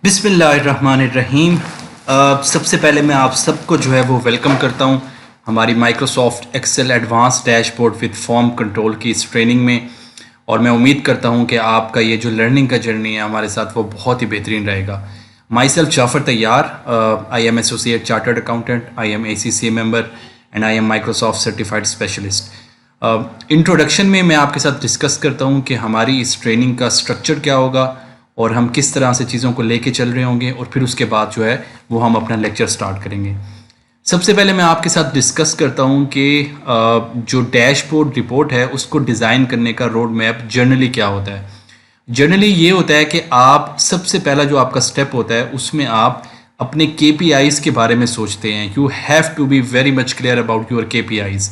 बिस्मिल्लाहिर्रहमानिर्रहीम। सबसे पहले मैं आप सबको जो है वो वेलकम करता हूँ हमारी Microsoft Excel advance dashboard with form control की इस ट्रेनिंग में। और मैं उम्मीद करता हूँ कि आपका ये जो लर्निंग का जर्नी है हमारे साथ वो बहुत ही बेहतरीन रहेगा। माई सेल्फ जाफ़र तैयार, I am associate chartered accountant, I am ACCA member and I am Microsoft certified specialist. Introduction में मैं आपके साथ डिस्कस करता हूँ कि हमारी इस ट्रेनिंग का स्ट्रक्चर क्या होगा और हम किस तरह से चीज़ों को लेके चल रहे होंगे, और फिर उसके बाद जो है वो हम अपना लेक्चर स्टार्ट करेंगे। सबसे पहले मैं आपके साथ डिस्कस करता हूं कि जो डैशबोर्ड रिपोर्ट है उसको डिज़ाइन करने का रोड मैप जनरली क्या होता है। जनरली ये होता है कि आप सबसे पहला जो आपका स्टेप होता है उसमें आप अपने KPIs के बारे में सोचते हैं। You have to be very much clear about your KPIs,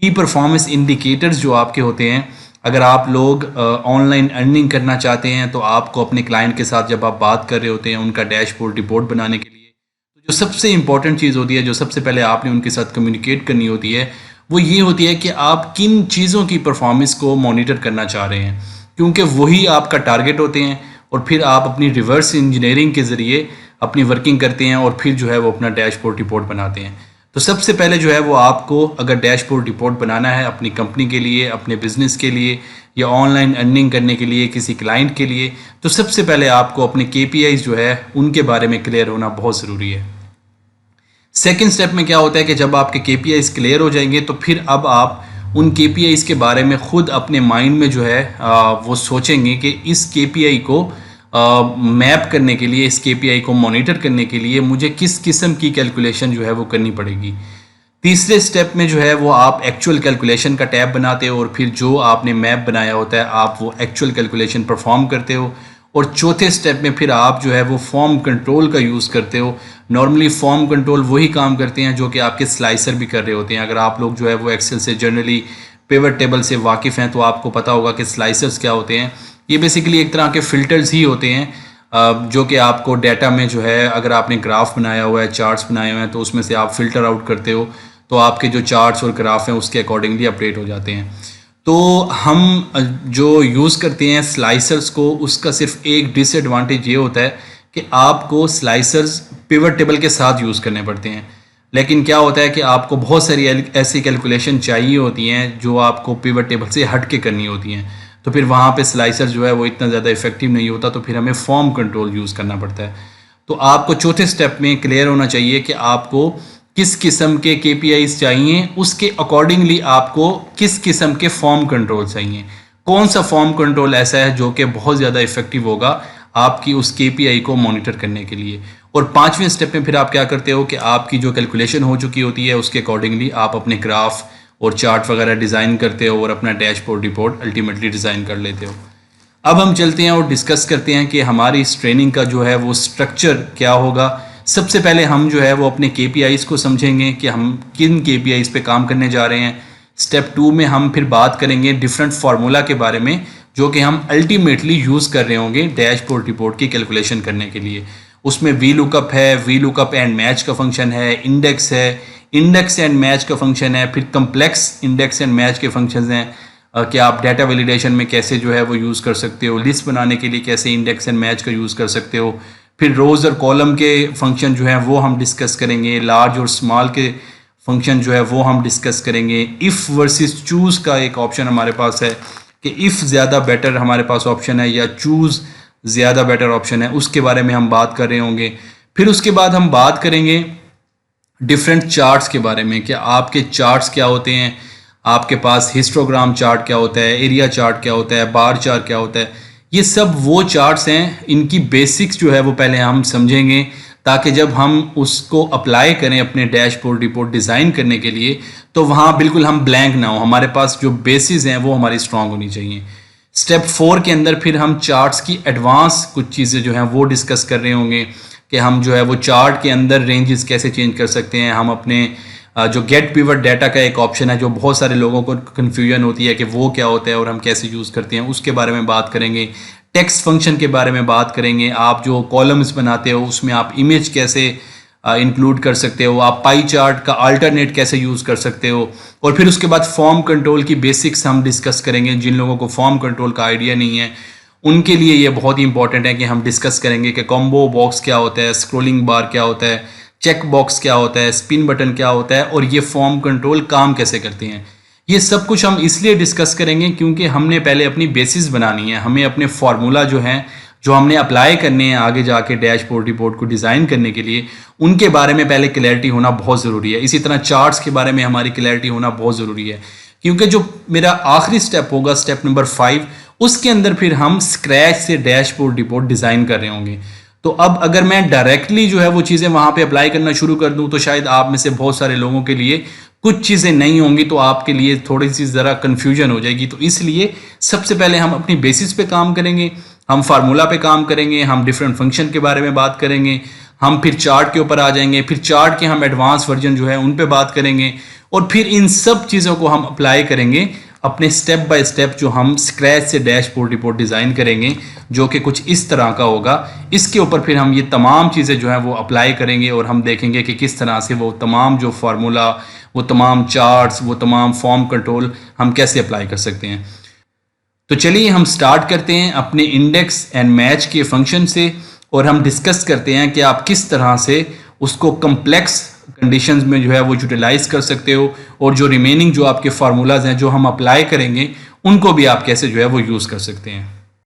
key performance indicators जो आपके होते हैं। अगर आप लोग ऑनलाइन अर्निंग करना चाहते हैं तो आपको अपने क्लाइंट के साथ जब आप बात कर रहे होते हैं उनका डैशबोर्ड रिपोर्ट बनाने के लिए, तो जो सबसे इंपॉर्टेंट चीज़ होती है, जो सबसे पहले आपने उनके साथ कम्युनिकेट करनी होती है, वो ये होती है कि आप किन चीज़ों की परफॉर्मेंस को मॉनिटर करना चाह रहे हैं, क्योंकि वही आपका टारगेट होते हैं। और फिर आप अपनी रिवर्स इंजीनियरिंग के ज़रिए अपनी वर्किंग करते हैं और फिर जो है वो अपना डैशबोर्ड रिपोर्ट बनाते हैं। तो सबसे पहले जो है वो आपको अगर डैशबोर्ड रिपोर्ट बनाना है अपनी कंपनी के लिए, अपने बिजनेस के लिए, या ऑनलाइन अर्निंग करने के लिए, किसी क्लाइंट के लिए, तो सबसे पहले आपको अपने KPIs जो है उनके बारे में क्लियर होना बहुत ज़रूरी है। सेकेंड स्टेप में क्या होता है कि जब आपके KPIs क्लियर हो जाएंगे तो फिर अब आप उन KPIs के बारे में खुद अपने माइंड में जो है वो सोचेंगे कि इस KPI को मैप करने के लिए, इस KPI को मॉनिटर करने के लिए मुझे किस किस्म की कैलकुलेशन जो है वो करनी पड़ेगी। तीसरे स्टेप में जो है वो आप एक्चुअल कैलकुलेशन का टैब बनाते हो और फिर जो आपने मैप बनाया होता है आप वो एक्चुअल कैलकुलेशन परफॉर्म करते हो। और चौथे स्टेप में फिर आप जो है वो फॉर्म कंट्रोल का यूज़ करते हो। नॉर्मली फॉर्म कंट्रोल वही काम करते हैं जो कि आपके स्लाइसर भी कर रहे होते हैं। अगर आप लोग जो है वो एक्सेल से जनरली पिवट टेबल से वाकिफ़ हैं तो आपको पता होगा कि स्लाइसर्स क्या होते हैं। ये बेसिकली एक तरह के फ़िल्टर्स ही होते हैं जो कि आपको डाटा में जो है, अगर आपने ग्राफ बनाया हुआ है, चार्ट्स बनाए हुए हैं, तो उसमें से आप फ़िल्टर आउट करते हो तो आपके जो चार्ट्स और ग्राफ हैं उसके अकॉर्डिंगली अपडेट हो जाते हैं। तो हम जो यूज़ करते हैं स्लाइसर्स को, उसका सिर्फ एक डिसएडवांटेज ये होता है कि आपको स्लाइसर्स पिवट टेबल के साथ यूज़ करने पड़ते हैं। लेकिन क्या होता है कि आपको बहुत सारी ऐसी कैलकुलेशन चाहिए होती हैं जो आपको पिवट टेबल से हट के करनी होती हैं, तो फिर वहाँ पे स्लाइसर जो है वो इतना ज़्यादा इफेक्टिव नहीं होता, तो फिर हमें फॉर्म कंट्रोल यूज़ करना पड़ता है। तो आपको चौथे स्टेप में क्लियर होना चाहिए कि आपको किस किस्म के KPIs चाहिए, उसके अकॉर्डिंगली आपको किस किस्म के फॉर्म कंट्रोल चाहिए, कौन सा फॉर्म कंट्रोल ऐसा है जो कि बहुत ज़्यादा इफेक्टिव होगा आपकी उस KPI को मॉनिटर करने के लिए। और पाँचवें स्टेप में फिर आप क्या करते हो कि आपकी जो कैलकुलेशन हो चुकी होती है उसके अकॉर्डिंगली आप अपने ग्राफ और चार्ट वगैरह डिज़ाइन करते हो और अपना डैशबोर्ड रिपोर्ट अल्टीमेटली डिज़ाइन कर लेते हो। अब हम चलते हैं और डिस्कस करते हैं कि हमारी इस ट्रेनिंग का जो है वो स्ट्रक्चर क्या होगा। सबसे पहले हम जो है वो अपने KPIs को समझेंगे कि हम किन KPIs पे काम करने जा रहे हैं। स्टेप 2 में हम फिर बात करेंगे डिफरेंट फार्मूला के बारे में जो कि हम अल्टीमेटली यूज़ कर रहे होंगे डैशबोर्ड रिपोर्ट की कैलकुलेशन करने के लिए। उसमें VLOOKUP है, VLOOKUP एंड मैच का फंक्शन है, इंडेक्स है, इंडेक्स एंड मैच का फंक्शन है, फिर कम्प्लेक्स इंडेक्स एंड मैच के फंक्शंस हैं कि आप डाटा वैलिडेशन में कैसे जो है वो यूज़ कर सकते हो, लिस्ट बनाने के लिए कैसे इंडेक्स एंड मैच का यूज़ कर सकते हो। फिर रोज़ और कॉलम के फंक्शन जो है वो हम डिस्कस करेंगे, लार्ज और स्मॉल के फंक्शन जो है वो हम डिस्कस करेंगे। इफ़ वर्सेस चूज़ का एक ऑप्शन हमारे पास है कि इफ़ ज़्यादा बेटर हमारे पास ऑप्शन है या चूज़ ज़्यादा बेटर ऑप्शन है, उसके बारे में हम बात कर रहे होंगे। फिर उसके बाद हम बात करेंगे डिफरेंट चार्ट्स के बारे में कि आपके चार्ट्स क्या होते हैं, आपके पास हिस्टोग्राम चार्ट क्या होता है, एरिया चार्ट क्या होता है, बार चार्ट क्या होता है। ये सब वो चार्ट्स हैं, इनकी बेसिक्स जो है वो पहले हम समझेंगे ताकि जब हम उसको अप्लाई करें अपने डैशबोर्ड रिपोर्ट डिज़ाइन करने के लिए तो वहाँ बिल्कुल हम ब्लैंक ना हो, हमारे पास जो बेसिस हैं वो हमारी स्ट्रांग होनी चाहिए। स्टेप 4 के अंदर फिर हम चार्ट्स की एडवांस कुछ चीज़ें जो हैं वो डिस्कस कर रहे होंगे कि हम जो है वो चार्ट के अंदर रेंजेस कैसे चेंज कर सकते हैं। हम अपने जो गेट पिवट डाटा का एक ऑप्शन है जो बहुत सारे लोगों को कन्फ्यूजन होती है कि वो क्या होता है और हम कैसे यूज़ करते हैं, उसके बारे में बात करेंगे। टेक्स्ट फंक्शन के बारे में बात करेंगे, आप जो कॉलम्स बनाते हो उसमें आप इमेज कैसे इंक्लूड कर सकते हो, आप पाई चार्ट का अल्टरनेट कैसे यूज़ कर सकते हो। और फिर उसके बाद फॉर्म कंट्रोल की बेसिक्स हम डिस्कस करेंगे। जिन लोगों को फॉर्म कंट्रोल का आइडिया नहीं है उनके लिए ये बहुत ही इंपॉर्टेंट है कि हम डिस्कस करेंगे कि कॉम्बो बॉक्स क्या होता है, स्क्रोलिंग बार क्या होता है, चेक बॉक्स क्या होता है, स्पिन बटन क्या होता है और ये फॉर्म कंट्रोल काम कैसे करते हैं। ये सब कुछ हम इसलिए डिस्कस करेंगे क्योंकि हमने पहले अपनी बेसिस बनानी है। हमें अपने फार्मूला जो हैं, जो हमने अप्लाई करने हैं आगे जाके डैशबोर्ड रिपोर्ट को डिज़ाइन करने के लिए, उनके बारे में पहले क्लैरिटी होना बहुत ज़रूरी है। इसी तरह चार्ट्स के बारे में हमारी क्लैरिटी होना बहुत ज़रूरी है, क्योंकि जो मेरा आखिरी स्टेप होगा, स्टेप नंबर 5, उसके अंदर फिर हम स्क्रैच से डैशबोर्ड रिपोर्ट डिज़ाइन कर रहे होंगे। तो अब अगर मैं डायरेक्टली जो है वो चीज़ें वहाँ पे अप्लाई करना शुरू कर दूँ तो शायद आप में से बहुत सारे लोगों के लिए कुछ चीज़ें नहीं होंगी, तो आपके लिए थोड़ी सी ज़रा कन्फ्यूजन हो जाएगी। तो इसलिए सबसे पहले हम अपनी बेसिस पे काम करेंगे, हम फार्मूला पे काम करेंगे, हम डिफरेंट फंक्शन के बारे में बात करेंगे, हम फिर चार्ट के ऊपर आ जाएंगे, फिर चार्ट के हम एडवांस वर्जन जो है उन पे बात करेंगे और फिर इन सब चीज़ों को हम अप्लाई करेंगे अपने स्टेप बाय स्टेप जो हम स्क्रैच से डैशबोर्ड रिपोर्ट डिज़ाइन करेंगे, जो कि कुछ इस तरह का होगा। इसके ऊपर फिर हम ये तमाम चीज़ें जो हैं वो अप्लाई करेंगे और हम देखेंगे कि किस तरह से वो तमाम जो फार्मूला, वो तमाम चार्ट्स, वो तमाम फॉर्म कंट्रोल हम कैसे अप्लाई कर सकते हैं। तो चलिए हम स्टार्ट करते हैं अपने इंडेक्स एंड मैच के फंक्शन से और हम डिस्कस करते हैं कि आप किस तरह से उसको कम्प्लेक्स कंडीशंस में जो है वो यूटिलाइज कर सकते हो और जो रिमेनिंग जो आपके फार्मूलाज हैं जो हम अप्लाई करेंगे उनको भी आप कैसे जो है वो यूज़ कर सकते हैं।